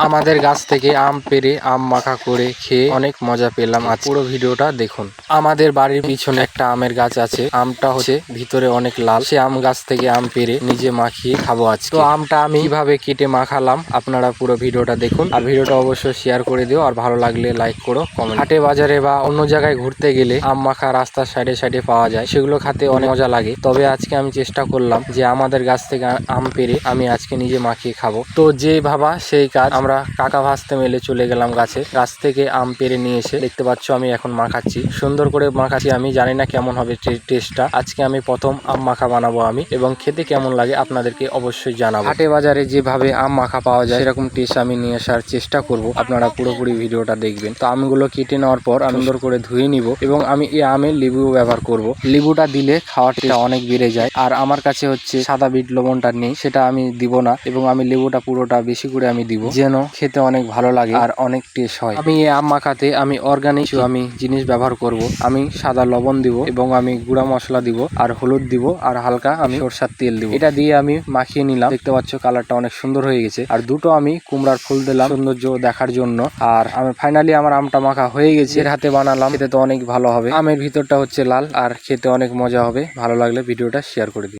আমাদের গাছ থেকে আম পেড়ে আম মাখা করে খেয়ে অনেক মজা পেলাম। আজ পুরো ভিডিওটা দেখুন। আমাদের বাড়ির পিছনে একটা আমের গাছ আছে। আমটা হচ্ছে ভিতরে অনেক লাল। সে আম গাছ থেকে আম পেড়ে নিজে মাখিয়ে খাবো আজ। তো আমটা আমি কিভাবে কেটে মাখালাম আপনারা পুরো ভিডিওটা দেখুন। আর ভিডিওটা অবশ্যই শেয়ার করে দিও, আর ভালো লাগলে লাইক করো, কমেন্ট। হাটে বাজারে বা অন্য জায়গায় ঘুরতে গেলে আম মাখা রাস্তার সাইডে সাইডে পাওয়া যায়, সেগুলো খেতে অনেক মজা লাগে। তবে আজকে আমি চেষ্টা করলাম যে আমাদের গাছ থেকে আম পেড়ে আমি আজকে নিজে মাখিয়ে খাবো। তো যে ভাবা সেই কাজ। আমরা কাকা ভাজতে মেলে চলে গেলাম গাছে। গাছ থেকে আম পেড়ে নিয়ে এসে দেখতে পাচ্ছ আমি এখন মাখাচ্ছি, সুন্দর করে মাখাচ্ছি। আমি জানি না কেমন হবে টেস্টটা। আজকে আমি প্রথম আম মাখা বানাবো আমি, এবং খেতে কেমন লাগে আপনাদেরকে অবশ্যই জানাবো। হাটে বাজারে যেভাবে আম মাখা পাওয়া যায় সেরকম টেস্ট আমি নিয়ে আসার চেষ্টা করব। আপনারা পুরোপুরি ভিডিওটা দেখবেন। তো আমগুলো কেটে নেওয়ার পর আমি সুন্দর করে ধুয়ে নিব, এবং আমি এই আমে লেবু ব্যবহার করব। লেবুটা দিলে খাওয়াটা অনেক বেড়ে যায়। আর আমার কাছে হচ্ছে সাদা বিট লবণটা নেই, সেটা আমি দিব না, এবং আমি লেবুটা পুরোটা বেশি করে আমি দিব, যেন খেতে অনেক ভালো লাগে আর অনেক টেস্ট হয়। আমি এই আম মাখাতে আমি অর্গানিক আমি জিনিস ব্যবহার করব। আমি সাদা লবণ দিব, এবং আমি গুঁড়া মশলা দিব, আর হলুদ দিব, আর হালকা আমি সরষার তেল দিব। এটা দিয়ে আমি মাখিয়ে নিলাম। দেখতে পাচ্ছ কালারটা অনেক সুন্দর হয়ে গেছে। আর দুটো আমি কুমড়ার ফুল দিলাম সৌন্দর্য দেখার জন্য। আর আমি ফাইনালি আমার আমটা মাখা হয়ে গেছে। এর হাতে বানালাম, খেতে তো অনেক ভালো হবে। আমের ভিতরটা হচ্ছে লাল, আর খেতে অনেক মজা হবে। ভালো লাগলে ভিডিওটা শেয়ার করে দিন।